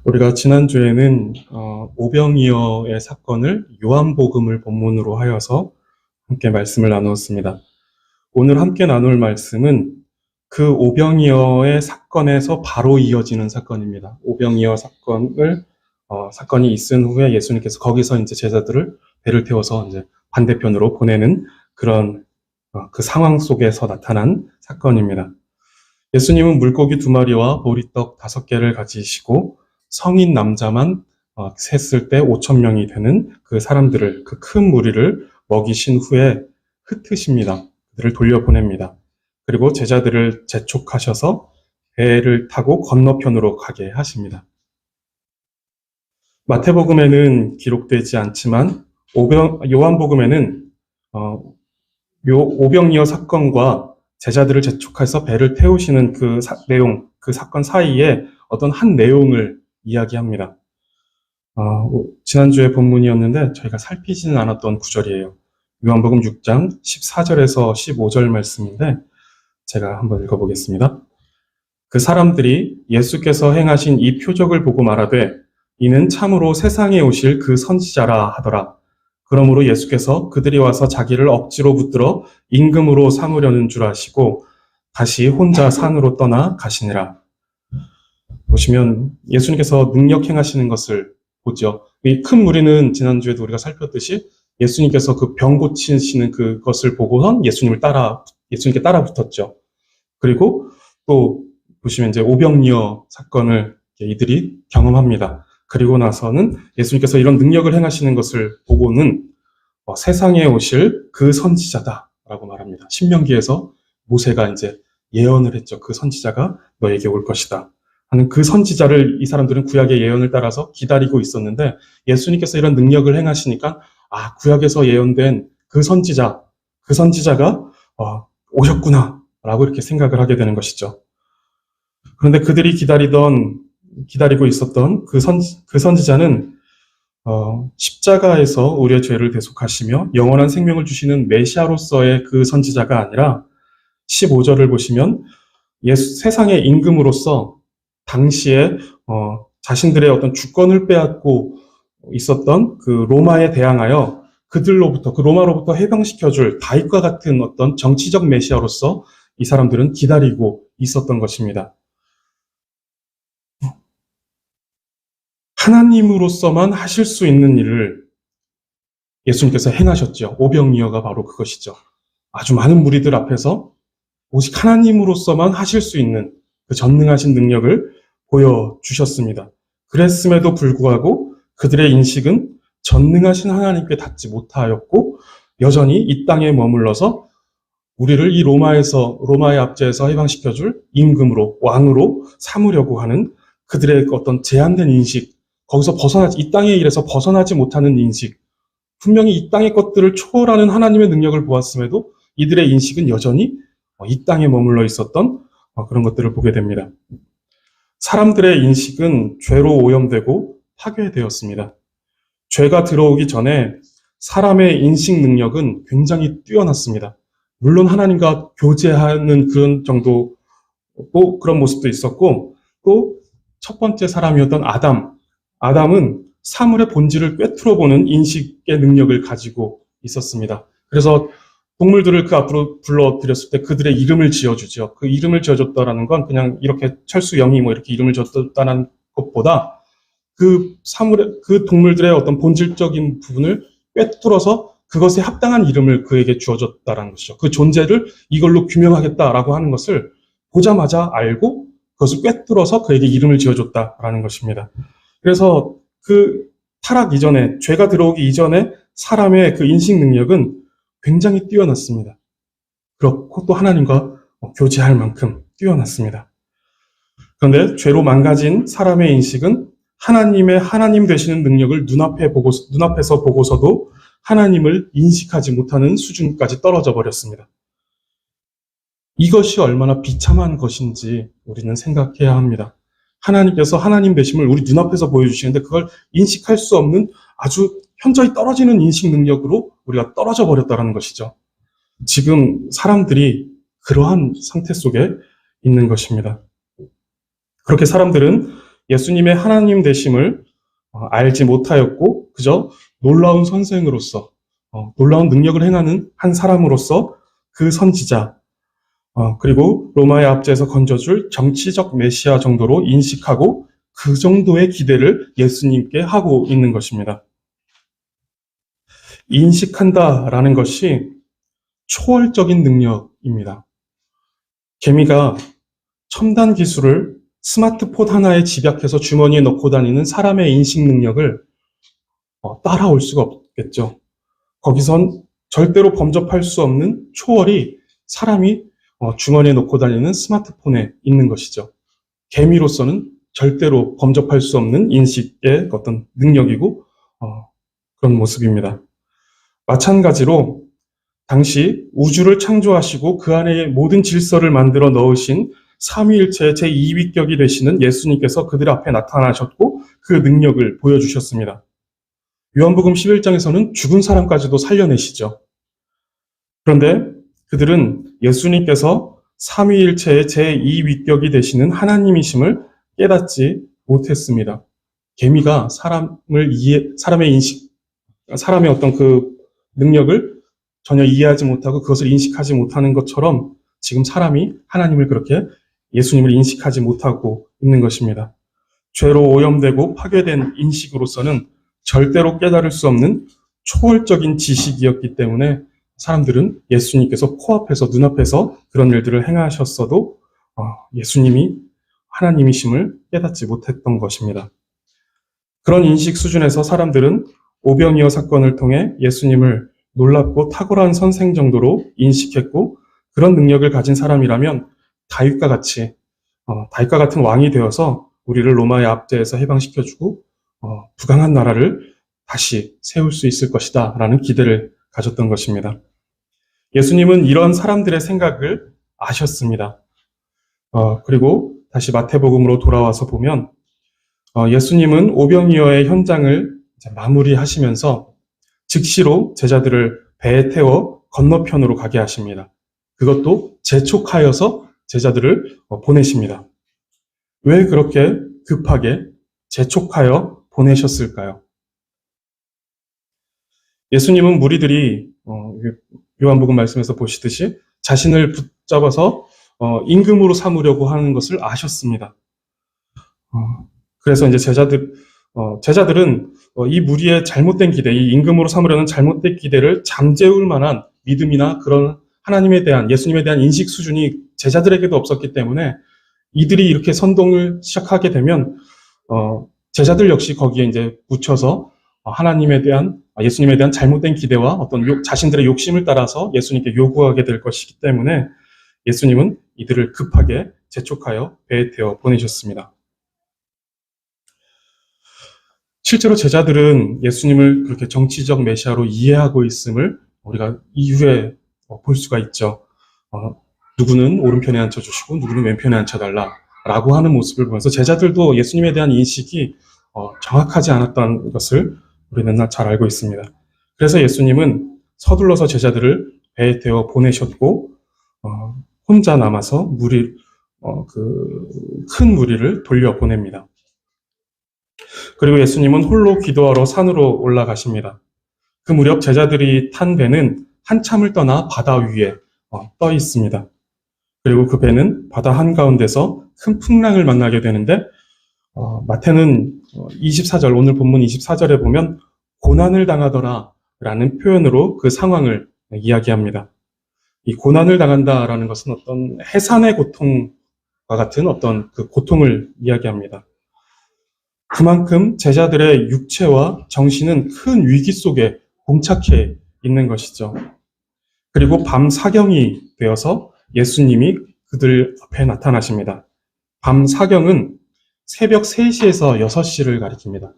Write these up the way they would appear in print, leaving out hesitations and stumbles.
우리가 지난주에는 오병이어의 사건을 요한복음을 본문으로 하여서 함께 말씀을 나누었습니다. 오늘 함께 나눌 말씀은 그 오병이어의 사건에서 바로 이어지는 사건입니다. 오병이어 사건이 있은 후에 예수님께서 거기서 이제 제자들을 배를 태워서 이제 반대편으로 보내는 그런 그 상황 속에서 나타난 사건입니다. 예수님은 물고기 2마리와 보리떡 5개를 가지시고 성인 남자만 셌을 때 5,000명이 되는 그 사람들을, 그 큰 무리를 먹이신 후에 흩으십니다. 그들을 돌려보냅니다. 그리고 제자들을 재촉하셔서 배를 타고 건너편으로 가게 하십니다. 마태복음에는 기록되지 않지만 요한복음에는 오병이어 사건과 제자들을 재촉해서 배를 태우시는 그 내용, 그 사건 사이에 어떤 한 내용을 이야기합니다. 지난주에 본문이었는데 저희가 살피지는 않았던 구절이에요. 요한복음 6장 14절에서 15절 말씀인데 제가 한번 읽어보겠습니다. 그 사람들이 예수께서 행하신 이 표적을 보고 말하되 이는 참으로 세상에 오실 그 선지자라 하더라. 그러므로 예수께서 그들이 와서 자기를 억지로 붙들어 임금으로 삼으려는 줄 아시고 다시 혼자 산으로 떠나 가시니라. 보시면 예수님께서 능력 행하시는 것을 보죠. 이 큰 무리는 지난주에도 우리가 살폈듯이 예수님께서 그 병 고치시는 그것을 보고선 예수님께 따라 붙었죠. 그리고 또 보시면 이제 오병이어 사건을 이들이 경험합니다. 그리고 나서는 예수님께서 이런 능력을 행하시는 것을 보고는 세상에 오실 그 선지자다라고 말합니다. 신명기에서 모세가 이제 예언을 했죠. 그 선지자가 너에게 올 것이다 하는 그 선지자를 이 사람들은 구약의 예언을 따라서 기다리고 있었는데 예수님께서 이런 능력을 행하시니까 구약에서 예언된 그 선지자가 오셨구나라고 이렇게 생각을 하게 되는 것이죠. 그런데 그들이 기다리고 있었던 그 선지자는 십자가에서 우리의 죄를 대속하시며 영원한 생명을 주시는 메시아로서의 그 선지자가 아니라 15절을 보시면 세상의 임금으로서 당시에 자신들의 어떤 주권을 빼앗고 있었던 그 로마에 대항하여 그 로마로부터 해방시켜줄 다윗과 같은 어떤 정치적 메시아로서 이 사람들은 기다리고 있었던 것입니다. 하나님으로서만 하실 수 있는 일을 예수님께서 행하셨죠. 오병이어가 바로 그것이죠. 아주 많은 무리들 앞에서 오직 하나님으로서만 하실 수 있는 그 전능하신 능력을 보여주셨습니다. 그랬음에도 불구하고 그들의 인식은 전능하신 하나님께 닿지 못하였고 여전히 이 땅에 머물러서 우리를 이 로마의 압제에서 해방시켜줄 임금으로, 왕으로 삼으려고 하는 그들의 어떤 제한된 인식, 거기서 이 땅의 일에서 벗어나지 못하는 인식, 분명히 이 땅의 것들을 초월하는 하나님의 능력을 보았음에도 이들의 인식은 여전히 이 땅에 머물러 있었던 그런 것들을 보게 됩니다. 사람들의 인식은 죄로 오염되고 파괴되었습니다. 죄가 들어오기 전에 사람의 인식 능력은 굉장히 뛰어났습니다. 물론 하나님과 교제하는 그런 정도, 또 그런 모습도 있었고, 또 첫 번째 사람이었던 아담은 사물의 본질을 꿰뚫어보는 인식의 능력을 가지고 있었습니다. 그래서 동물들을 그 앞으로 불러들였을 때 그들의 이름을 지어주죠. 그 이름을 지어줬다라는 건 그냥 이렇게 철수 영이 이렇게 이름을 지었다는 것보다 그 동물들의 어떤 본질적인 부분을 꿰뚫어서 그것에 합당한 이름을 그에게 주어줬다라는 것이죠. 그 존재를 이걸로 규명하겠다라고 하는 것을 보자마자 알고 그것을 꿰뚫어서 그에게 이름을 지어줬다라는 것입니다. 그래서 그 타락 이전에, 죄가 들어오기 이전에 사람의 그 인식 능력은 굉장히 뛰어났습니다. 그렇고 또 하나님과 교제할 만큼 뛰어났습니다. 그런데 죄로 망가진 사람의 인식은 하나님의 하나님 되시는 능력을 눈앞에서 보고서도 하나님을 인식하지 못하는 수준까지 떨어져 버렸습니다. 이것이 얼마나 비참한 것인지 우리는 생각해야 합니다. 하나님께서 하나님 되심을 우리 눈앞에서 보여주시는데 그걸 인식할 수 없는 아주 현저히 떨어지는 인식 능력으로 우리가 떨어져 버렸다는 것이죠. 지금 사람들이 그러한 상태 속에 있는 것입니다. 그렇게 사람들은 예수님의 하나님 되심을 알지 못하였고 그저 놀라운 선생으로서 놀라운 능력을 행하는 한 사람으로서 그 선지자 그리고 로마의 압제에서 건져줄 정치적 메시아 정도로 인식하고 그 정도의 기대를 예수님께 하고 있는 것입니다. 인식한다라는 것이 초월적인 능력입니다. 개미가 첨단 기술을 스마트폰 하나에 집약해서 주머니에 넣고 다니는 사람의 인식 능력을 따라올 수가 없겠죠. 거기선 절대로 범접할 수 없는 초월이 사람이 주머니에 넣고 다니는 스마트폰에 있는 것이죠. 개미로서는 절대로 범접할 수 없는 인식의 어떤 능력이고 그런 모습입니다. 마찬가지로 당시 우주를 창조하시고 그 안에 모든 질서를 만들어 넣으신 삼위일체의 제2위격이 되시는 예수님께서 그들 앞에 나타나셨고 그 능력을 보여주셨습니다. 요한복음 11장에서는 죽은 사람까지도 살려내시죠. 그런데 그들은 예수님께서 삼위일체의 제2위격이 되시는 하나님이심을 깨닫지 못했습니다. 개미가 사람의 인식, 사람의 어떤 그 능력을 전혀 이해하지 못하고 그것을 인식하지 못하는 것처럼 지금 사람이 하나님을 그렇게 예수님을 인식하지 못하고 있는 것입니다. 죄로 오염되고 파괴된 인식으로서는 절대로 깨달을 수 없는 초월적인 지식이었기 때문에 사람들은 예수님께서 코앞에서 눈앞에서 그런 일들을 행하셨어도 예수님이 하나님이심을 깨닫지 못했던 것입니다. 그런 인식 수준에서 사람들은 오병이어 사건을 통해 예수님을 놀랍고 탁월한 선생 정도로 인식했고 그런 능력을 가진 사람이라면 다윗과 같은 왕이 되어서 우리를 로마의 압제에서 해방시켜주고 부강한 나라를 다시 세울 수 있을 것이다 라는 기대를 가졌던 것입니다. 예수님은 이런 사람들의 생각을 아셨습니다. 그리고 다시 마태복음으로 돌아와서 보면 예수님은 오병이어의 현장을 마무리하시면서 즉시로 제자들을 배에 태워 건너편으로 가게 하십니다. 그것도 재촉하여서 제자들을 보내십니다. 왜 그렇게 급하게 재촉하여 보내셨을까요? 예수님은 무리들이 요한복음 말씀에서 보시듯이 자신을 붙잡아서 임금으로 삼으려고 하는 것을 아셨습니다. 그래서 이제 제자들은 이 무리의 잘못된 기대, 이 임금으로 삼으려는 잘못된 기대를 잠재울 만한 믿음이나 그런 하나님에 대한, 예수님에 대한 인식 수준이 제자들에게도 없었기 때문에 이들이 이렇게 선동을 시작하게 되면 제자들 역시 거기에 이제 묻혀서 하나님에 대한, 예수님에 대한 잘못된 기대와 어떤 자신들의 욕심을 따라서 예수님께 요구하게 될 것이기 때문에 예수님은 이들을 급하게 재촉하여 배에 태워 보내셨습니다. 실제로 제자들은 예수님을 그렇게 정치적 메시아로 이해하고 있음을 우리가 이후에 볼 수가 있죠. 누구는 오른편에 앉혀주시고 누구는 왼편에 앉혀달라라고 하는 모습을 보면서 제자들도 예수님에 대한 인식이 정확하지 않았다는 것을 우리는 잘 알고 있습니다. 그래서 예수님은 서둘러서 제자들을 배에 태워 보내셨고 혼자 남아서 큰 무리를 돌려보냅니다. 그리고 예수님은 홀로 기도하러 산으로 올라가십니다. 그 무렵 제자들이 탄 배는 한참을 떠나 바다 위에 떠 있습니다. 그리고 그 배는 바다 한가운데서 큰 풍랑을 만나게 되는데 마태는 24절, 오늘 본문 24절에 보면 고난을 당하더라 라는 표현으로 그 상황을 이야기합니다. 이 고난을 당한다라는 것은 어떤 해산의 고통과 같은 어떤 그 고통을 이야기합니다. 그만큼 제자들의 육체와 정신은 큰 위기 속에 봉착해 있는 것이죠. 그리고 밤 사경이 되어서 예수님이 그들 앞에 나타나십니다. 밤 사경은 새벽 3시에서 6시를 가리킵니다.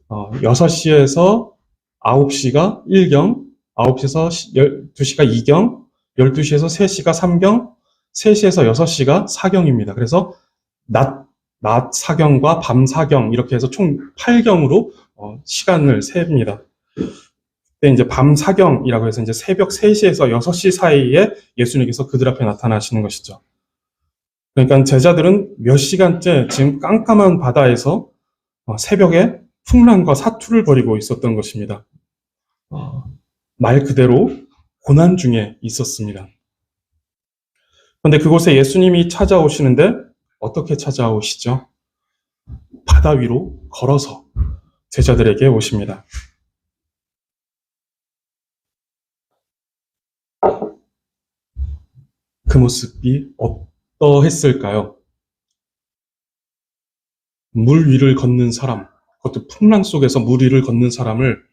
6시에서 9시가 1경, 9시에서 12시가 2경, 12시에서 3시가 3경, 3시에서 6시가 4경입니다. 그래서 낮 사경과 밤 사경 이렇게 해서 총 8경으로 시간을 셉니다. 그때 이제 밤 사경이라고 해서 이제 새벽 3시에서 6시 사이에 예수님께서 그들 앞에 나타나시는 것이죠. 그러니까 제자들은 몇 시간째 지금 깜깜한 바다에서 새벽에 풍랑과 사투를 벌이고 있었던 것입니다. 말 그대로 고난 중에 있었습니다. 그런데 그곳에 예수님이 찾아오시는데 어떻게 찾아오시죠? 바다 위로 걸어서 제자들에게 오십니다. 그 모습이 어떠했을까요? 물 위를 걷는 사람, 그것도 풍랑 속에서 물 위를 걷는 사람을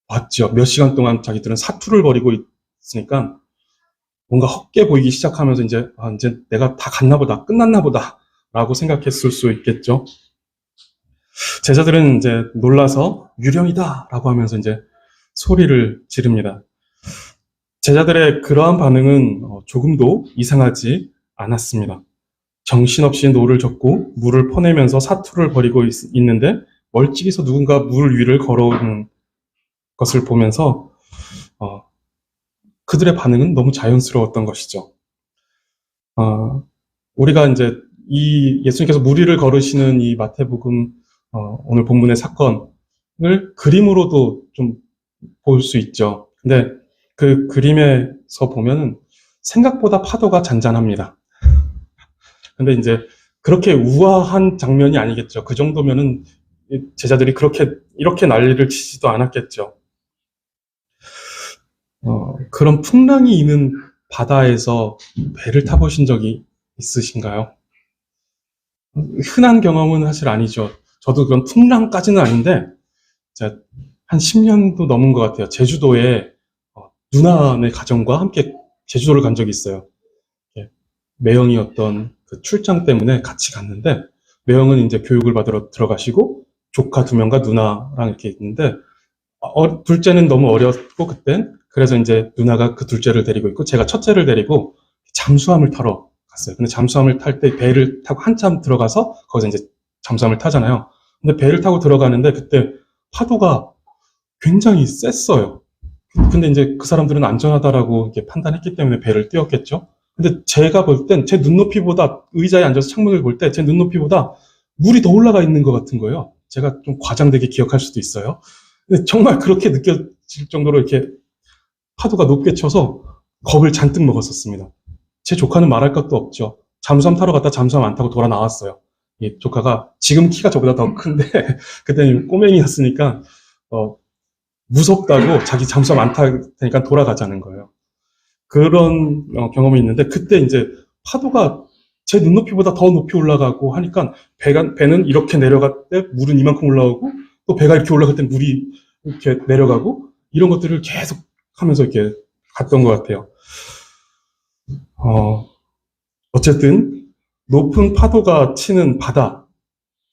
봤죠. 몇 시간 동안 자기들은 사투를 벌이고 있으니까 뭔가 헛게 보이기 시작하면서 이제 내가 다 갔나 보다, 끝났나 보다, 라고 생각했을 수 있겠죠. 제자들은 이제 놀라서 유령이다! 라고 하면서 이제 소리를 지릅니다. 제자들의 그러한 반응은 조금도 이상하지 않았습니다. 정신없이 노를 젓고 물을 퍼내면서 사투를 벌이고 있는데 멀찍이서 누군가 물 위를 걸어오는 것을 보면서 그들의 반응은 너무 자연스러웠던 것이죠. 우리가 이제 이 예수님께서 물 위를 걸으시는 이 마태복음 오늘 본문의 사건을 그림으로도 좀 볼 수 있죠. 근데 그 그림에서 보면은 생각보다 파도가 잔잔합니다. 근데 이제 그렇게 우아한 장면이 아니겠죠. 그 정도면은 제자들이 이렇게 난리를 치지도 않았겠죠. 그런 풍랑이 있는 바다에서 배를 타보신 적이 있으신가요? 흔한 경험은 사실 아니죠. 저도 그런 풍랑까지는 아닌데, 제가 한 10년도 넘은 것 같아요. 제주도에 누나네 가정과 함께 제주도를 간 적이 있어요. 매형이 어떤 그 출장 때문에 같이 갔는데, 매형은 이제 교육을 받으러 들어가시고, 조카 2명과 누나랑 이렇게 있는데, 둘째는 너무 어렸고, 그땐. 그래서 이제 누나가 그 둘째를 데리고 있고, 제가 첫째를 데리고 잠수함을 타러 갔어요. 근데 잠수함을 탈 때 배를 타고 한참 들어가서, 거기서 이제 잠수함을 타잖아요. 근데 배를 타고 들어가는데, 그때 파도가 굉장히 셌어요. 근데 이제 그 사람들은 안전하다라고 이렇게 판단했기 때문에 배를 띄웠겠죠. 근데 제가 볼 땐 제 눈높이보다 의자에 앉아서 창문을 볼 때 제 눈높이보다 물이 더 올라가 있는 것 같은 거예요. 제가 좀 과장되게 기억할 수도 있어요. 근데 정말 그렇게 느껴질 정도로 이렇게 파도가 높게 쳐서 겁을 잔뜩 먹었었습니다. 제 조카는 말할 것도 없죠. 잠수함 타러 갔다 잠수함 안 타고 돌아 나왔어요. 이 조카가 지금 키가 저보다 더 큰데 그때는 꼬맹이였으니까 무섭다고 자기 잠수함 안 탈 테니까 돌아가자는 거예요. 그런 경험이 있는데 그때 이제 파도가 제 눈높이보다 더 높이 올라가고 하니까 배는 이렇게 내려갈 때 물은 이만큼 올라오고 또 배가 이렇게 올라갈 때 물이 이렇게 내려가고 이런 것들을 계속 하면서 이렇게 갔던 것 같아요. 어쨌든 높은 파도가 치는 바다,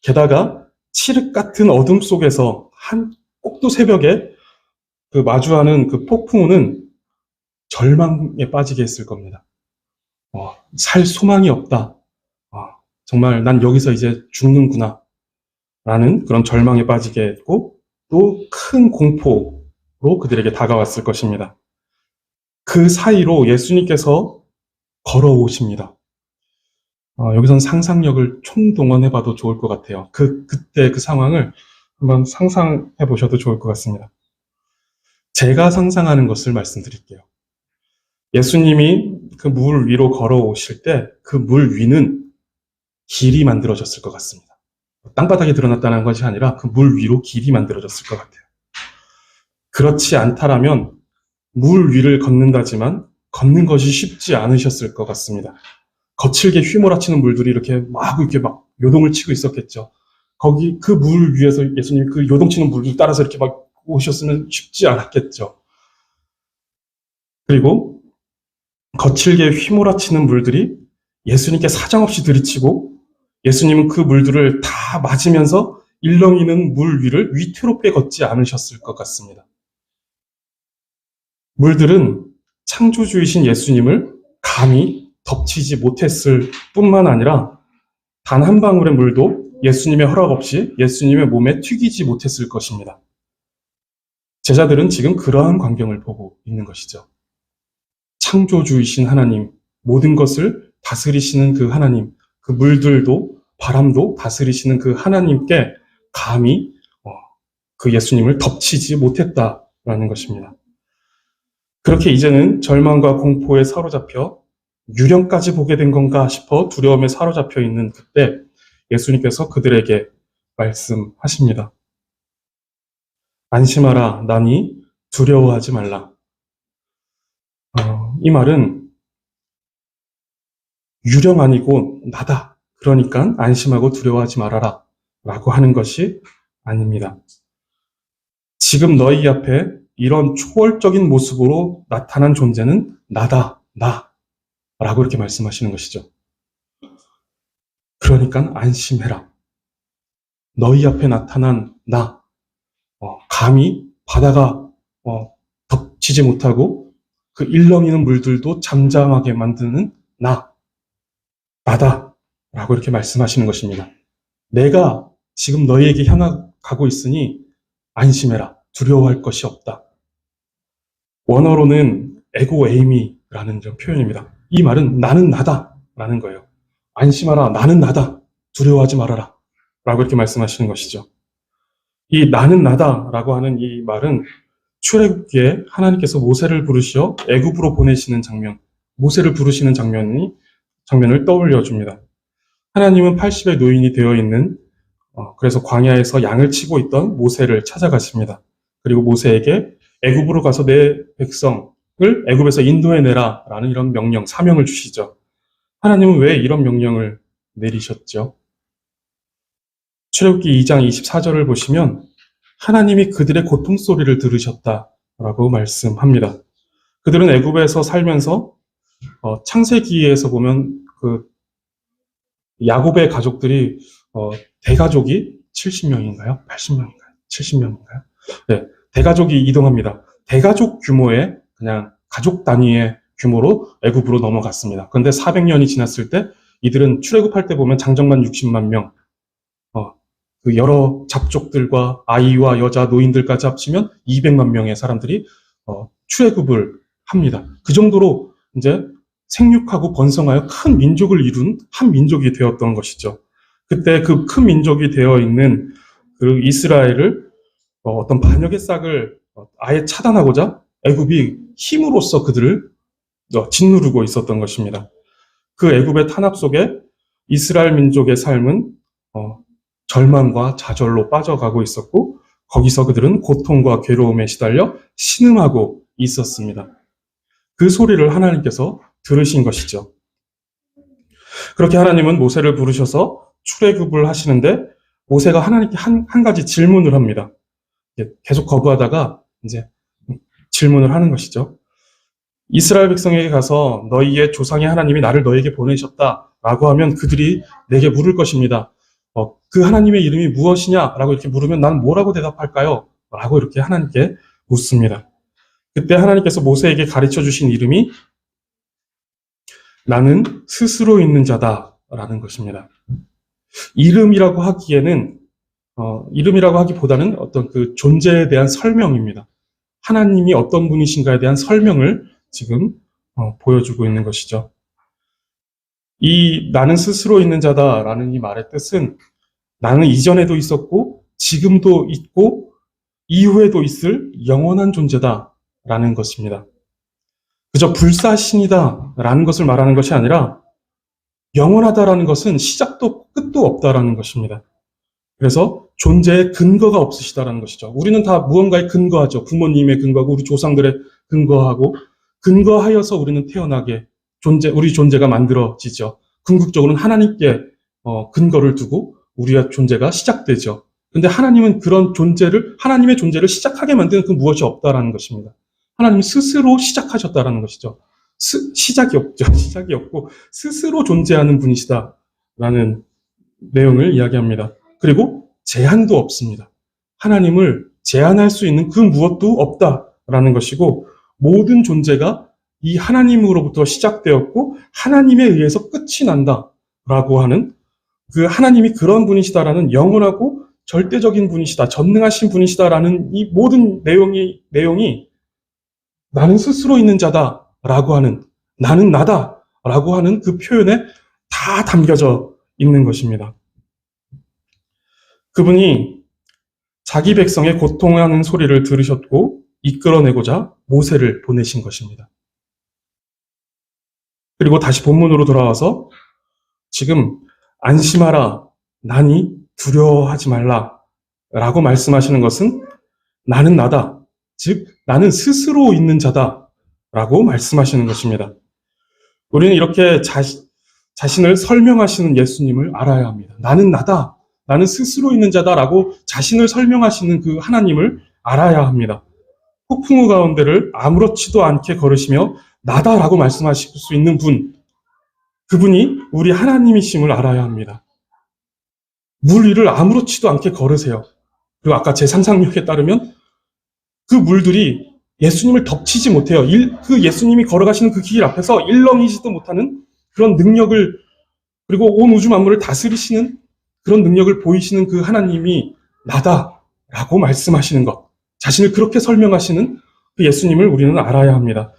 게다가 칠흑 같은 어둠 속에서 꼭두 새벽에 그 마주하는 그 폭풍우는 절망에 빠지게 했을 겁니다. 살 소망이 없다. 정말 난 여기서 이제 죽는구나. 라는 그런 절망에 빠지게 했고, 또 큰 공포로 그들에게 다가왔을 것입니다. 그 사이로 예수님께서 걸어오십니다. 여기선 상상력을 총동원해봐도 좋을 것 같아요. 그때 그 상황을 한번 상상해 보셔도 좋을 것 같습니다. 제가 상상하는 것을 말씀드릴게요. 예수님이 그 물 위로 걸어오실 때 그 물 위는 길이 만들어졌을 것 같습니다. 땅바닥에 드러났다는 것이 아니라 그 물 위로 길이 만들어졌을 것 같아요. 그렇지 않다라면 물 위를 걷는다지만 걷는 것이 쉽지 않으셨을 것 같습니다. 거칠게 휘몰아치는 물들이 이렇게 막 요동을 치고 있었겠죠. 거기 그 물 위에서 예수님이 그 요동치는 물을 따라서 이렇게 막 오셨으면 쉽지 않았겠죠. 그리고 거칠게 휘몰아치는 물들이 예수님께 사정없이 들이치고 예수님은 그 물들을 다 맞으면서 일렁이는 물 위를 위태롭게 걷지 않으셨을 것 같습니다. 물들은 창조주이신 예수님을 감히 덮치지 못했을 뿐만 아니라 단 한 방울의 물도 예수님의 허락 없이 예수님의 몸에 튀기지 못했을 것입니다. 제자들은 지금 그러한 광경을 보고 있는 것이죠. 창조주이신 하나님, 모든 것을 다스리시는 그 하나님, 그 물들도 바람도 다스리시는 그 하나님께 감히 그 예수님을 덮치지 못했다라는 것입니다. 그렇게 이제는 절망과 공포에 사로잡혀 유령까지 보게 된 건가 싶어 두려움에 사로잡혀 있는 그때 예수님께서 그들에게 말씀하십니다. 안심하라, 나니 두려워하지 말라. 이 말은 유령 아니고 나다. 그러니까 안심하고 두려워하지 말아라 라고 하는 것이 아닙니다. 지금 너희 앞에 이런 초월적인 모습으로 나타난 존재는 나다, 나 라고 이렇게 말씀하시는 것이죠. 그러니까 안심해라. 너희 앞에 나타난 나, 감히 바다가 덮치지 못하고 그 일렁이는 물들도 잠잠하게 만드는 나다 라고 이렇게 말씀하시는 것입니다. 내가 지금 너희에게 향하고 있으니 안심해라. 두려워할 것이 없다. 원어로는 에고 에이미라는 표현입니다. 이 말은 나는 나다 라는 거예요. 안심하라. 나는 나다. 두려워하지 말아라. 라고 이렇게 말씀하시는 것이죠. 이 나는 나다 라고 하는 이 말은 출애굽기에 하나님께서 모세를 부르시어 애굽으로 보내시는 장면, 모세를 부르시는 장면을 떠올려 줍니다. 하나님은 80의 노인이 되어 있는 그래서 광야에서 양을 치고 있던 모세를 찾아가십니다. 그리고 모세에게 애굽으로 가서 내 백성을 애굽에서 인도해내라 라는 이런 명령, 사명을 주시죠. 하나님은 왜 이런 명령을 내리셨죠? 출애굽기 2장 24절을 보시면 하나님이 그들의 고통 소리를 들으셨다라고 말씀합니다. 그들은 애굽에서 살면서 창세기에서 보면 그 야곱의 가족들이 대가족이 70명인가요? 80명인가요? 70명인가요? 네, 대가족이 이동합니다. 대가족 규모의 그냥 가족 단위의 규모로 애굽으로 넘어갔습니다. 그런데 400년이 지났을 때 이들은 출애굽할 때 보면 장정만 60만 명, 그 여러 잡족들과 아이와 여자, 노인들까지 합치면 200만 명의 사람들이 출애굽을 합니다. 그 정도로 이제 생육하고 번성하여 큰 민족을 이룬 한 민족이 되었던 것이죠. 그때 그 큰 민족이 되어 있는 그 이스라엘을 어떤 반역의 싹을 아예 차단하고자 애굽이 힘으로써 그들을 짓누르고 있었던 것입니다. 그 애굽의 탄압 속에 이스라엘 민족의 삶은 절망과 좌절로 빠져가고 있었고 거기서 그들은 고통과 괴로움에 시달려 신음하고 있었습니다. 그 소리를 하나님께서 들으신 것이죠. 그렇게 하나님은 모세를 부르셔서 출애굽을 하시는데 모세가 하나님께 한 가지 질문을 합니다. 계속 거부하다가 이제 질문을 하는 것이죠. 이스라엘 백성에게 가서 너희의 조상의 하나님이 나를 너희에게 보내셨다라고 하면 그들이 내게 물을 것입니다. 그 하나님의 이름이 무엇이냐라고 이렇게 물으면 나는 뭐라고 대답할까요? 라고 이렇게 하나님께 묻습니다. 그때 하나님께서 모세에게 가르쳐 주신 이름이 나는 스스로 있는 자다라는 것입니다. 이름이라고 하기보다는 어떤 그 존재에 대한 설명입니다. 하나님이 어떤 분이신가에 대한 설명을 지금 보여주고 있는 것이죠. 이 나는 스스로 있는 자다라는 이 말의 뜻은 나는 이전에도 있었고 지금도 있고 이후에도 있을 영원한 존재다라는 것입니다. 그저 불사신이다라는 것을 말하는 것이 아니라 영원하다라는 것은 시작도 끝도 없다라는 것입니다. 그래서 존재의 근거가 없으시다라는 것이죠. 우리는 다 무언가에 근거하죠. 부모님의 근거하고 우리 조상들의 근거하고 근거하여서 우리는 태어나게 우리 존재가 만들어지죠. 궁극적으로는 하나님께 근거를 두고 우리의 존재가 시작되죠. 근데 하나님은 그런 하나님의 존재를 시작하게 만드는 그 무엇이 없다라는 것입니다. 하나님 스스로 시작하셨다라는 것이죠. 시작이 없죠. 시작이 없고 스스로 존재하는 분이시다라는 내용을 이야기합니다. 그리고 제한도 없습니다. 하나님을 제한할 수 있는 그 무엇도 없다라는 것이고 모든 존재가 이 하나님으로부터 시작되었고 하나님에 의해서 끝이 난다라고 하는 그 하나님이 그런 분이시다라는 영원하고 절대적인 분이시다, 전능하신 분이시다라는 이 모든 내용이 나는 스스로 있는 자다라고 하는 나는 나다 라고 하는 그 표현에 다 담겨져 있는 것입니다. 그분이 자기 백성의 고통하는 소리를 들으셨고 이끌어내고자 모세를 보내신 것입니다. 그리고 다시 본문으로 돌아와서 지금 안심하라, 나니 두려워하지 말라 라고 말씀하시는 것은 나는 나다, 즉 나는 스스로 있는 자다 라고 말씀하시는 것입니다. 우리는 이렇게 자신을 설명하시는 예수님을 알아야 합니다. 나는 나다, 나는 스스로 있는 자다라고 자신을 설명하시는 그 하나님을 알아야 합니다. 폭풍우 가운데를 아무렇지도 않게 걸으시며 나다라고 말씀하실 수 있는 분, 그분이 우리 하나님이심을 알아야 합니다. 물 위를 아무렇지도 않게 걸으세요. 그리고 아까 제 상상력에 따르면 그 물들이 예수님을 덮치지 못해요. 그 예수님이 걸어가시는 그 길 앞에서 일렁이지도 못하는 그런 능력을, 그리고 온 우주 만물을 다스리시는 그런 능력을 보이시는 그 하나님이 나다라고 말씀하시는 것, 자신을 그렇게 설명하시는 그 예수님을 우리는 알아야 합니다.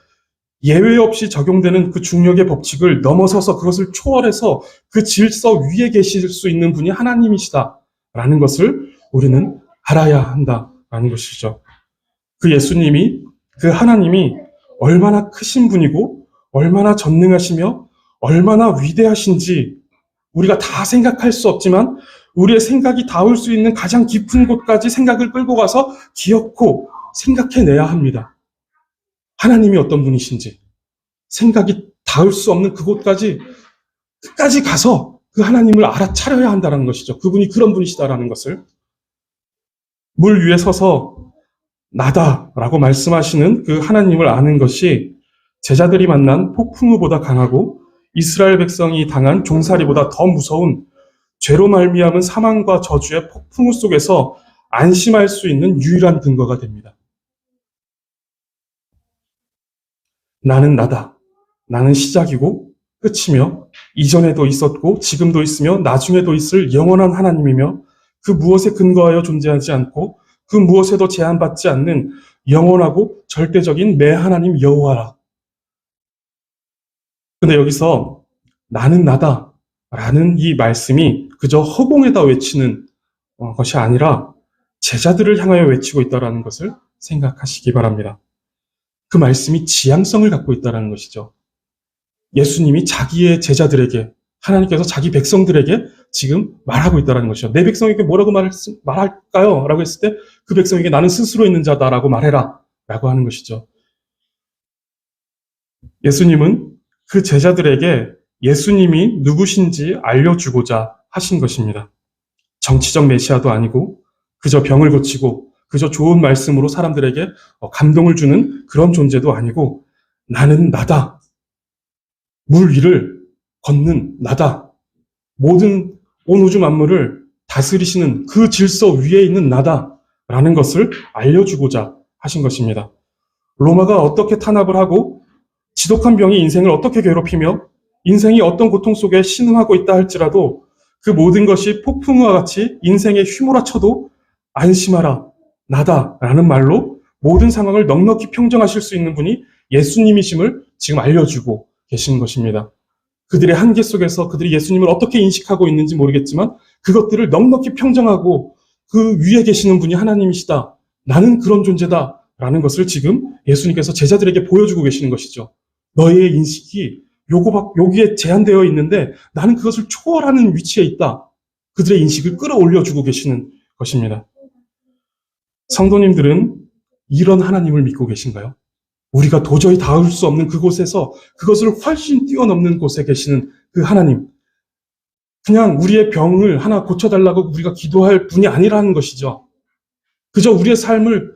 예외 없이 적용되는 그 중력의 법칙을 넘어서서 그것을 초월해서 그 질서 위에 계실 수 있는 분이 하나님이시다라는 것을 우리는 알아야 한다라는 것이죠. 그 예수님이, 그 하나님이 얼마나 크신 분이고 얼마나 전능하시며 얼마나 위대하신지 우리가 다 생각할 수 없지만 우리의 생각이 닿을 수 있는 가장 깊은 곳까지 생각을 끌고 가서 기억고 생각해내야 합니다. 하나님이 어떤 분이신지 생각이 닿을 수 없는 그곳까지 끝까지 가서 그 하나님을 알아차려야 한다는 것이죠. 그분이 그런 분이시다라는 것을. 물 위에 서서 나다라고 말씀하시는 그 하나님을 아는 것이 제자들이 만난 폭풍우보다 강하고 이스라엘 백성이 당한 종살이보다 더 무서운 죄로 말미암은 사망과 저주의 폭풍우 속에서 안심할 수 있는 유일한 근거가 됩니다. 나는 나다. 나는 시작이고 끝이며 이전에도 있었고 지금도 있으며 나중에도 있을 영원한 하나님이며 그 무엇에 근거하여 존재하지 않고 그 무엇에도 제한받지 않는 영원하고 절대적인 내 하나님 여호와라. 근데 여기서 나는 나다 라는 이 말씀이 그저 허공에다 외치는 것이 아니라 제자들을 향하여 외치고 있다는 것을 생각하시기 바랍니다. 그 말씀이 지향성을 갖고 있다는 것이죠. 예수님이 자기의 제자들에게, 하나님께서 자기 백성들에게 지금 말하고 있다는 것이죠. 내 백성에게 뭐라고 말할까요? 라고 했을 때 그 백성에게 나는 스스로 있는 자다라고 말해라 라고 하는 것이죠. 예수님은 그 제자들에게 예수님이 누구신지 알려주고자 하신 것입니다. 정치적 메시아도 아니고 그저 병을 고치고 그저 좋은 말씀으로 사람들에게 감동을 주는 그런 존재도 아니고 나는 나다. 물 위를 걷는 나다. 모든 온 우주 만물을 다스리시는 그 질서 위에 있는 나다라는 것을 알려주고자 하신 것입니다. 로마가 어떻게 탄압을 하고 지독한 병이 인생을 어떻게 괴롭히며 인생이 어떤 고통 속에 신음하고 있다 할지라도 그 모든 것이 폭풍우와 같이 인생에 휘몰아쳐도 안심하라, 나다라는 말로 모든 상황을 넉넉히 평정하실 수 있는 분이 예수님이심을 지금 알려주고 계시는 것입니다. 그들의 한계 속에서 그들이 예수님을 어떻게 인식하고 있는지 모르겠지만 그것들을 넉넉히 평정하고 그 위에 계시는 분이 하나님이시다. 나는 그런 존재다. 라는 것을 지금 예수님께서 제자들에게 보여주고 계시는 것이죠. 너의 인식이 여기에 제한되어 있는데 나는 그것을 초월하는 위치에 있다. 그들의 인식을 끌어올려주고 계시는 것입니다. 성도님들은 이런 하나님을 믿고 계신가요? 우리가 도저히 닿을 수 없는 그곳에서 그것을 훨씬 뛰어넘는 곳에 계시는 그 하나님. 그냥 우리의 병을 하나 고쳐달라고 우리가 기도할 분이 아니라는 것이죠. 그저 우리의 삶을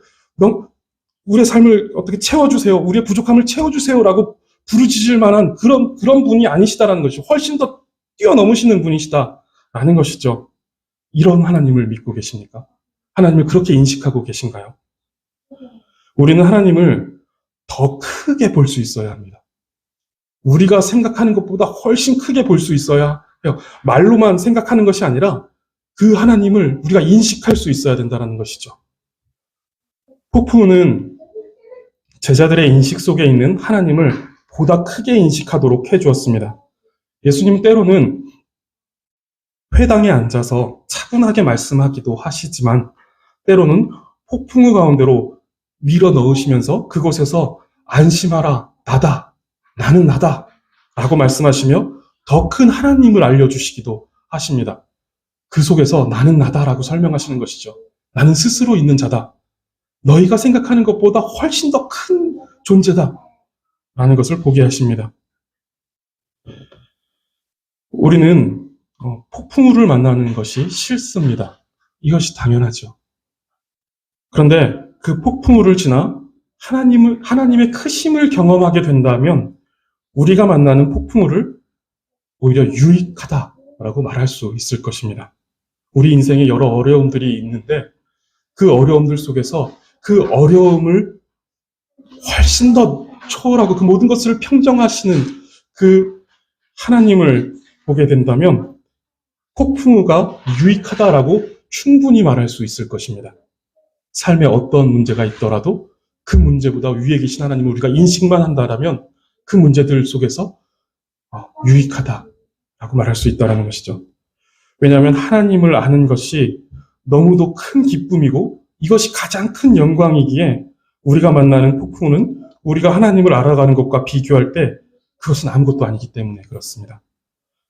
어떻게 채워주세요. 우리의 부족함을 채워주세요라고 부르짖을 만한 그런 분이 아니시다라는 것이죠. 훨씬 더 뛰어넘으시는 분이시다라는 것이죠. 이런 하나님을 믿고 계십니까? 하나님을 그렇게 인식하고 계신가요? 우리는 하나님을 더 크게 볼 수 있어야 합니다. 우리가 생각하는 것보다 훨씬 크게 볼 수 있어야 해요. 말로만 생각하는 것이 아니라 그 하나님을 우리가 인식할 수 있어야 된다는 것이죠. 폭풍우는 제자들의 인식 속에 있는 하나님을 보다 크게 인식하도록 해주었습니다. 예수님 때로는 회당에 앉아서 차분하게 말씀하기도 하시지만 때로는 폭풍우 가운데로 밀어 넣으시면서 그곳에서 안심하라, 나다, 나는 나다 라고 말씀하시며 더 큰 하나님을 알려주시기도 하십니다. 그 속에서 나는 나다라고 설명하시는 것이죠. 나는 스스로 있는 자다. 너희가 생각하는 것보다 훨씬 더 큰 존재다 라는 것을 보게 하십니다. 우리는 폭풍우를 만나는 것이 싫습니다. 이것이 당연하죠. 그런데 그 폭풍우를 지나 하나님의 크심을 경험하게 된다면 우리가 만나는 폭풍우를 오히려 유익하다라고 말할 수 있을 것입니다. 우리 인생에 여러 어려움들이 있는데 그 어려움들 속에서 그 어려움을 훨씬 더 초월하고 그 모든 것을 평정하시는 그 하나님을 보게 된다면 폭풍우가 유익하다라고 충분히 말할 수 있을 것입니다. 삶에 어떤 문제가 있더라도 그 문제보다 위에 계신 하나님을 우리가 인식만 한다면 그 문제들 속에서 유익하다라고 말할 수 있다는 것이죠. 왜냐하면 하나님을 아는 것이 너무도 큰 기쁨이고 이것이 가장 큰 영광이기에 우리가 만나는 폭풍은 우리가 하나님을 알아가는 것과 비교할 때 그것은 아무것도 아니기 때문에 그렇습니다.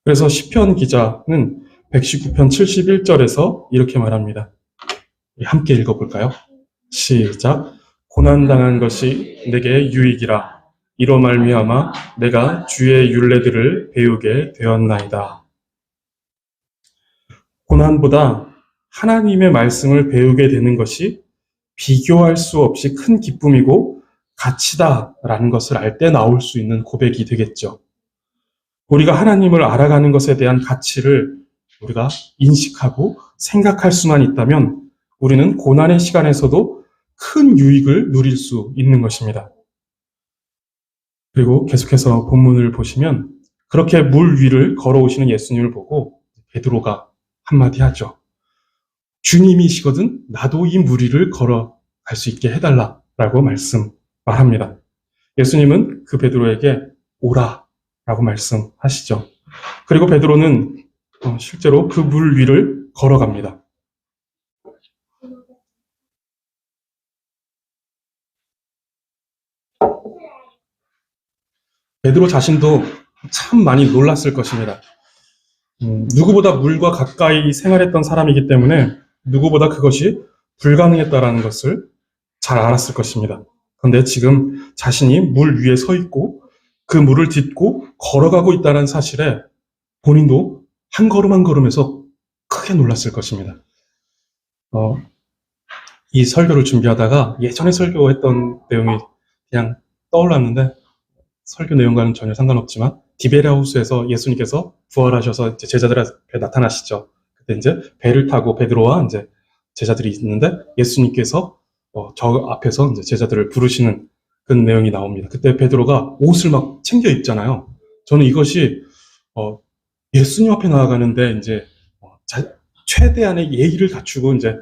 그래서 시편 기자는 119편 71절에서 이렇게 말합니다. 함께 읽어볼까요? 시작. 고난당한 것이 내게 유익이라. 이로 말미암아 내가 주의 율례들을 배우게 되었나이다. 고난보다 하나님의 말씀을 배우게 되는 것이 비교할 수 없이 큰 기쁨이고 가치다라는 것을 알 때 나올 수 있는 고백이 되겠죠. 우리가 하나님을 알아가는 것에 대한 가치를 우리가 인식하고 생각할 수만 있다면 우리는 고난의 시간에서도 큰 유익을 누릴 수 있는 것입니다. 그리고 계속해서 본문을 보시면 그렇게 물 위를 걸어오시는 예수님을 보고 베드로가 한마디 하죠. 주님이시거든 나도 이 물 위를 걸어갈 수 있게 해달라라고 말합니다. 예수님은 그 베드로에게 오라라고 말씀하시죠. 그리고 베드로는 실제로 그 물 위를 걸어갑니다. 베드로 자신도 참 많이 놀랐을 것입니다. 누구보다 물과 가까이 생활했던 사람이기 때문에 누구보다 그것이 불가능했다라는 것을 잘 알았을 것입니다. 그런데 지금 자신이 물 위에 서 있고 그 물을 딛고 걸어가고 있다는 사실에 본인도 한 걸음 한 걸음에서 크게 놀랐을 것입니다. 이 설교를 준비하다가 예전에 설교했던 내용이 그냥 떠올랐는데 설교 내용과는 전혀 상관없지만 디베랴호수에서 예수님께서 부활하셔서 이제 제자들 앞에 나타나시죠. 그때 이제 배를 타고 베드로와 이제 제자들이 있는데 예수님께서 저 앞에서 이제 제자들을 부르시는 그런 내용이 나옵니다. 그때 베드로가 옷을 막 챙겨 입잖아요. 저는 이것이 예수님 앞에 나아가는데 이제 최대한의 예의를 갖추고 이제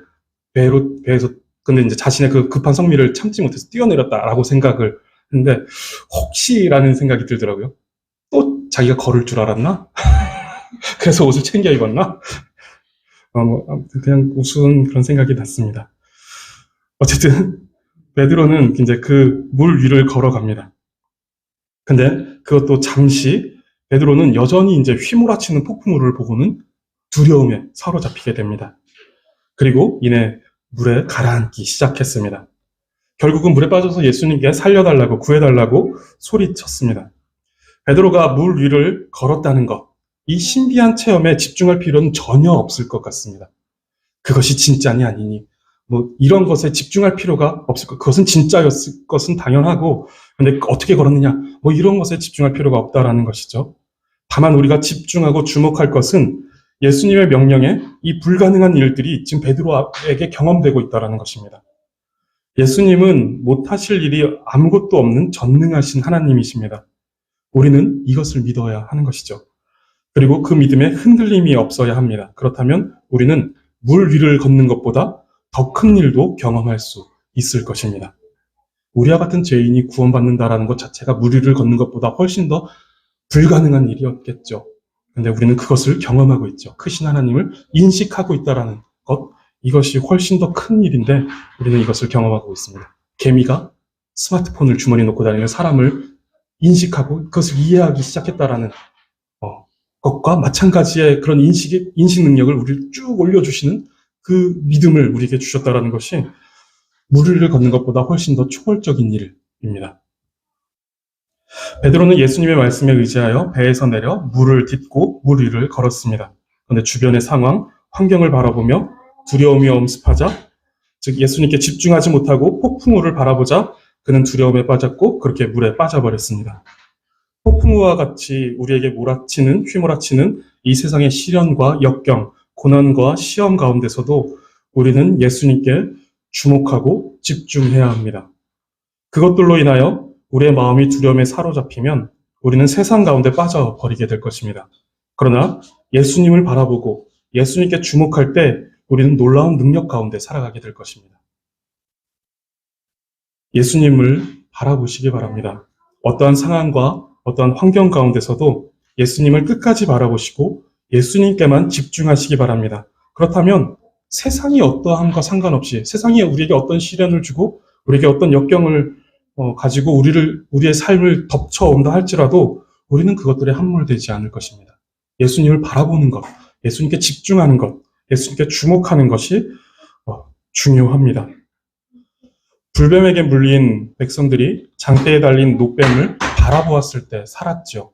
배에서 근데 이제 자신의 그 급한 성미를 참지 못해서 뛰어내렸다라고 생각을 했는데 혹시라는 생각이 들더라고요. 또 자기가 걸을 줄 알았나? 그래서 옷을 챙겨 입었나? 그냥 우스운 그런 생각이 났습니다. 어쨌든 베드로는 이제 그 물 위를 걸어갑니다. 근데 그것도 잠시 베드로는 여전히 이제 휘몰아치는 폭풍우를 보고는 두려움에 사로잡히게 됩니다. 그리고 이내 물에 가라앉기 시작했습니다. 결국은 물에 빠져서 예수님께 살려달라고 구해달라고 소리쳤습니다. 베드로가 물 위를 걸었다는 것, 이 신비한 체험에 집중할 필요는 전혀 없을 것 같습니다. 그것이 진짜니 아니니 이런 것에 집중할 필요가 없을 것, 그것은 진짜였을 것은 당연하고 근데 어떻게 걸었느냐 이런 것에 집중할 필요가 없다라는 것이죠. 다만 우리가 집중하고 주목할 것은 예수님의 명령에 이 불가능한 일들이 지금 베드로에게 경험되고 있다는 것입니다. 예수님은 못하실 일이 아무것도 없는 전능하신 하나님이십니다. 우리는 이것을 믿어야 하는 것이죠. 그리고 그 믿음에 흔들림이 없어야 합니다. 그렇다면 우리는 물 위를 걷는 것보다 더 큰 일도 경험할 수 있을 것입니다. 우리와 같은 죄인이 구원받는다라는 것 자체가 물 위를 걷는 것보다 훨씬 더 불가능한 일이었겠죠. 근데 우리는 그것을 경험하고 있죠. 크신 하나님을 인식하고 있다라는 것, 이것이 훨씬 더 큰 일인데 우리는 이것을 경험하고 있습니다. 개미가 스마트폰을 주머니에 놓고 다니는 사람을 인식하고 그것을 이해하기 시작했다라는 것과 마찬가지의 그런 인식 능력을 우리를 쭉 올려주시는 그 믿음을 우리에게 주셨다라는 것이 물 위를 걷는 것보다 훨씬 더 초월적인 일입니다. 베드로는 예수님의 말씀에 의지하여 배에서 내려 물을 딛고 물 위를 걸었습니다. 그런데 주변의 상황, 환경을 바라보며 두려움이 엄습하자, 즉 예수님께 집중하지 못하고 폭풍우를 바라보자 그는 두려움에 빠졌고 그렇게 물에 빠져버렸습니다. 폭풍우와 같이 우리에게 휘몰아치는 이 세상의 시련과 역경, 고난과 시험 가운데서도 우리는 예수님께 주목하고 집중해야 합니다. 그것들로 인하여 우리의 마음이 두려움에 사로잡히면 우리는 세상 가운데 빠져버리게 될 것입니다. 그러나 예수님을 바라보고 예수님께 주목할 때 우리는 놀라운 능력 가운데 살아가게 될 것입니다. 예수님을 바라보시기 바랍니다. 어떠한 상황과 어떠한 환경 가운데서도 예수님을 끝까지 바라보시고 예수님께만 집중하시기 바랍니다. 그렇다면 세상이 어떠함과 상관없이 세상이 우리에게 어떤 시련을 주고 우리에게 어떤 역경을 가지고 우리의 삶을 덮쳐온다 할지라도 우리는 그것들에 함몰되지 않을 것입니다. 예수님을 바라보는 것, 예수님께 집중하는 것, 예수님께 주목하는 것이 중요합니다. 불뱀에게 물린 백성들이 장대에 달린 노뱀을 바라보았을 때 살았죠.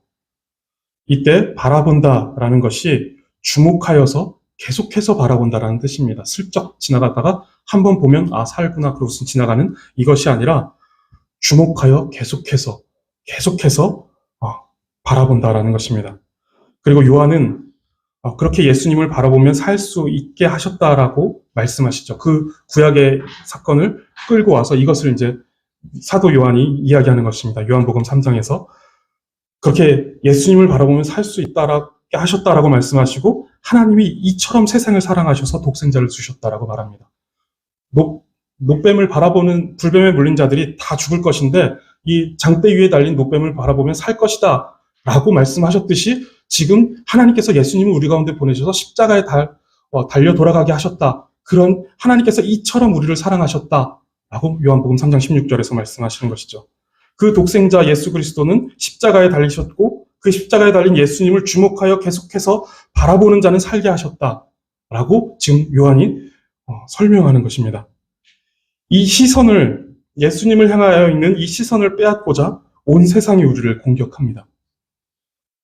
이때 바라본다라는 것이 주목하여서 계속해서 바라본다라는 뜻입니다. 슬쩍 지나가다가 한번 보면 살구나 그러고 지나가는 이것이 아니라 주목하여 계속해서 바라본다라는 것입니다. 그리고 요한은 그렇게 예수님을 바라보면 살 수 있게 하셨다라고 말씀하시죠. 그 구약의 사건을 끌고 와서 이것을 이제 사도 요한이 이야기하는 것입니다. 요한복음 3장에서 그렇게 예수님을 바라보면 살 수 있다라고 하셨다라고 말씀하시고 하나님이 이처럼 세상을 사랑하셔서 독생자를 주셨다라고 말합니다. 노뱀을 바라보는 불뱀에 물린 자들이 다 죽을 것인데 이 장대 위에 달린 노뱀을 바라보면 살 것이다 라고 말씀하셨듯이 지금 하나님께서 예수님을 우리 가운데 보내셔서 십자가에 달려 돌아가게 하셨다. 그런 하나님께서 이처럼 우리를 사랑하셨다라고 요한복음 3장 16절에서 말씀하시는 것이죠. 그 독생자 예수 그리스도는 십자가에 달리셨고 그 십자가에 달린 예수님을 주목하여 계속해서 바라보는 자는 살게 하셨다라고 지금 요한이 설명하는 것입니다. 이 시선을 예수님을 향하여 있는 이 시선을 빼앗고자 온 세상이 우리를 공격합니다.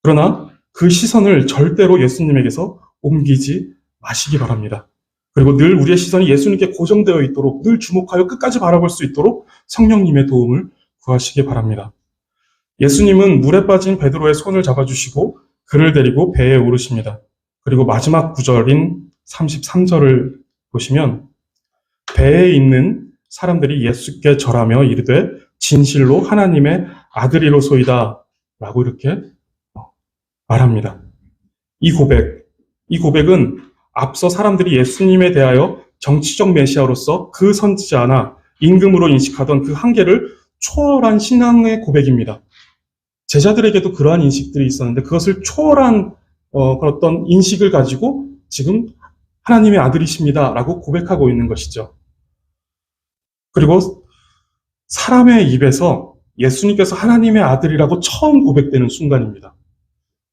그러나 그 시선을 절대로 예수님에게서 옮기지 마시기 바랍니다. 그리고 늘 우리의 시선이 예수님께 고정되어 있도록 늘 주목하여 끝까지 바라볼 수 있도록 성령님의 도움을 구하시기 바랍니다. 예수님은 물에 빠진 베드로의 손을 잡아주시고 그를 데리고 배에 오르십니다. 그리고 마지막 구절인 33절을 보시면 배에 있는 사람들이 예수께 절하며 이르되 진실로 하나님의 아들이로소이다 라고 이렇게 말합니다. 이 고백은 앞서 사람들이 예수님에 대하여 정치적 메시아로서 그 선지자나 임금으로 인식하던 그 한계를 초월한 신앙의 고백입니다. 제자들에게도 그러한 인식들이 있었는데 그것을 초월한 어떤 인식을 가지고 지금 하나님의 아들이십니다 라고 고백하고 있는 것이죠. 그리고 사람의 입에서 예수님께서 하나님의 아들이라고 처음 고백되는 순간입니다.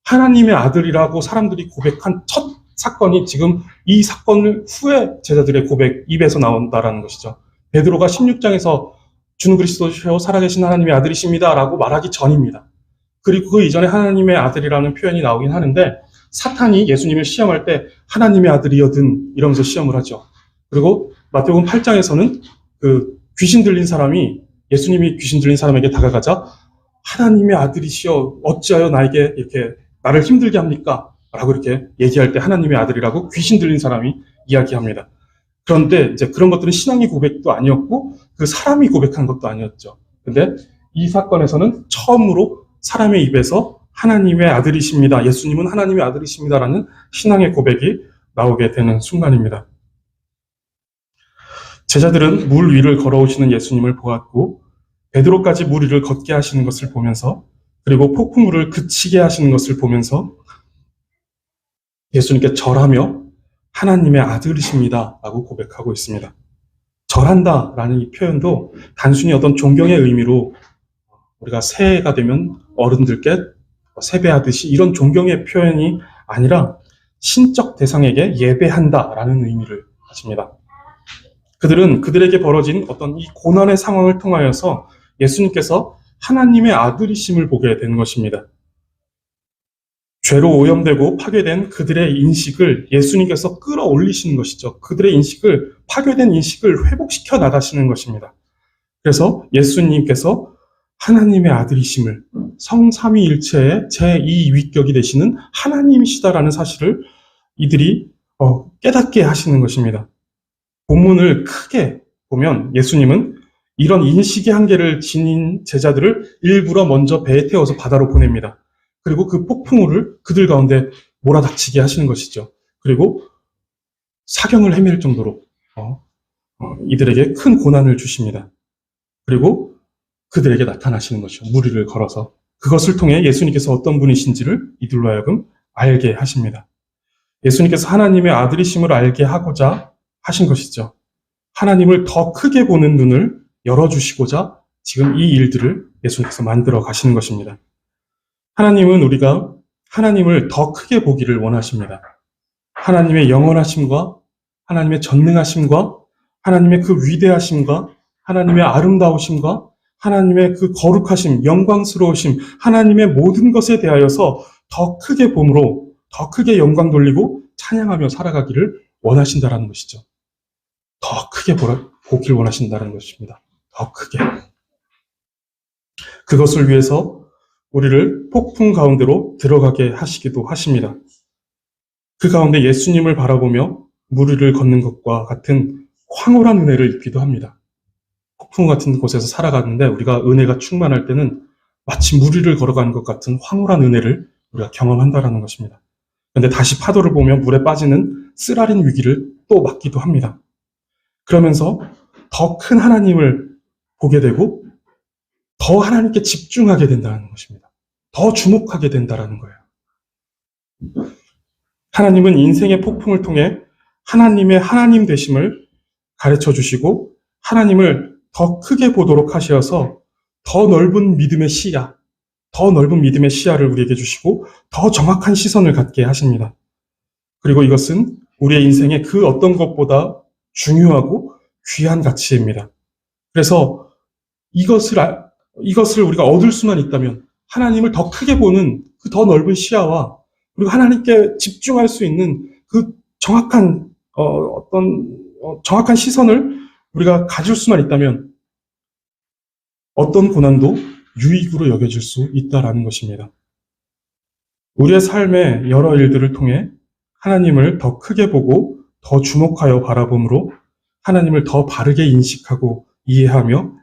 하나님의 아들이라고 사람들이 고백한 첫 사건이 지금 이 사건 후에 제자들의 고백 입에서 나온다라는 것이죠. 베드로가 16장에서 주는 그리스도시요 살아계신 하나님의 아들이십니다 라고 말하기 전입니다. 그리고 그 이전에 하나님의 아들이라는 표현이 나오긴 하는데 사탄이 예수님을 시험할 때 하나님의 아들이여든 이러면서 시험을 하죠. 그리고 마태복음 8장에서는 그 귀신 들린 사람이 예수님이 귀신 들린 사람에게 다가가자 하나님의 아들이시여 어찌하여 나에게 이렇게 나를 힘들게 합니까? 라고 이렇게 얘기할 때 하나님의 아들이라고 귀신 들린 사람이 이야기합니다. 그런데 이제 그런 것들은 신앙의 고백도 아니었고 그 사람이 고백한 것도 아니었죠. 근데 이 사건에서는 처음으로 사람의 입에서 하나님의 아들이십니다. 예수님은 하나님의 아들이십니다라는 신앙의 고백이 나오게 되는 순간입니다. 제자들은 물 위를 걸어오시는 예수님을 보았고 베드로까지 물 위를 걷게 하시는 것을 보면서, 그리고 폭풍우를 그치게 하시는 것을 보면서 예수님께 절하며 하나님의 아들이십니다 라고 고백하고 있습니다. 절한다 라는 이 표현도 단순히 어떤 존경의 의미로 우리가 새해가 되면 어른들께 세배하듯이 이런 존경의 표현이 아니라 신적 대상에게 예배한다 라는 의미를 가집니다. 그들은 그들에게 벌어진 어떤 이 고난의 상황을 통하여서 예수님께서 하나님의 아들이심을 보게 된 것입니다. 죄로 오염되고 파괴된 그들의 인식을 예수님께서 끌어올리시는 것이죠. 그들의 인식을, 파괴된 인식을 회복시켜 나가시는 것입니다. 그래서 예수님께서 하나님의 아들이심을, 성삼위일체의 제2위격이 되시는 하나님이시다라는 사실을 이들이 깨닫게 하시는 것입니다. 본문을 크게 보면 예수님은 이런 인식의 한계를 지닌 제자들을 일부러 먼저 배에 태워서 바다로 보냅니다. 그리고 그 폭풍우를 그들 가운데 몰아닥치게 하시는 것이죠. 그리고 사경을 헤맬 정도로 이들에게 큰 고난을 주십니다. 그리고 그들에게 나타나시는 것이죠. 물 위를 걸어서. 그것을 통해 예수님께서 어떤 분이신지를 이들로 하여금 알게 하십니다. 예수님께서 하나님의 아들이심을 알게 하고자 하신 것이죠. 하나님을 더 크게 보는 눈을 열어주시고자 지금 이 일들을 예수님께서 만들어 가시는 것입니다. 하나님은 우리가 하나님을 더 크게 보기를 원하십니다. 하나님의 영원하심과 하나님의 전능하심과 하나님의 그 위대하심과 하나님의 아름다우심과 하나님의 그 거룩하심, 영광스러우심, 하나님의 모든 것에 대하여서 더 크게 봄으로 더 크게 영광 돌리고 찬양하며 살아가기를 원하신다라는 것이죠. 더 크게 보기를 원하신다는 것입니다. 더 크게. 그것을 위해서 우리를 폭풍 가운데로 들어가게 하시기도 하십니다. 그 가운데 예수님을 바라보며 물 위를 걷는 것과 같은 황홀한 은혜를 입기도 합니다. 폭풍 같은 곳에서 살아가는데 우리가 은혜가 충만할 때는 마치 물 위를 걸어가는 것 같은 황홀한 은혜를 우리가 경험한다라는 것입니다. 그런데 다시 파도를 보며 물에 빠지는 쓰라린 위기를 또 맞기도 합니다. 그러면서 더 큰 하나님을 보게 되고 더 하나님께 집중하게 된다는 것입니다. 더 주목하게 된다는 거예요. 하나님은 인생의 폭풍을 통해 하나님의 하나님 되심을 가르쳐 주시고 하나님을 더 크게 보도록 하셔서 더 넓은 믿음의 시야, 더 넓은 믿음의 시야를 우리에게 주시고 더 정확한 시선을 갖게 하십니다. 그리고 이것은 우리의 인생의 그 어떤 것보다 중요하고 귀한 가치입니다. 그래서 이것을 우리가 얻을 수만 있다면 하나님을 더 크게 보는 그 더 넓은 시야와 그리고 하나님께 집중할 수 있는 그 정확한 정확한 시선을 우리가 가질 수만 있다면 어떤 고난도 유익으로 여겨질 수 있다라는 것입니다. 우리의 삶의 여러 일들을 통해 하나님을 더 크게 보고 더 주목하여 바라봄으로 하나님을 더 바르게 인식하고 이해하며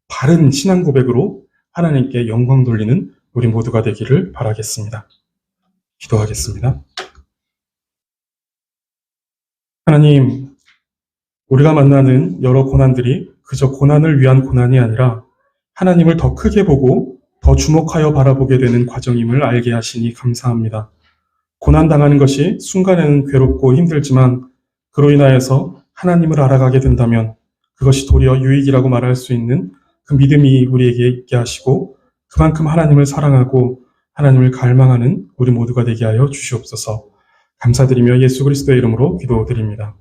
바른 신앙 고백으로 하나님께 영광 돌리는 우리 모두가 되기를 바라겠습니다. 기도하겠습니다. 하나님, 우리가 만나는 여러 고난들이 그저 고난을 위한 고난이 아니라 하나님을 더 크게 보고 더 주목하여 바라보게 되는 과정임을 알게 하시니 감사합니다. 고난당하는 것이 순간에는 괴롭고 힘들지만 그로 인하여서 하나님을 알아가게 된다면 그것이 도리어 유익이라고 말할 수 있는 그 믿음이 우리에게 있게 하시고 그만큼 하나님을 사랑하고 하나님을 갈망하는 우리 모두가 되게 하여 주시옵소서. 감사드리며 예수 그리스도의 이름으로 기도드립니다.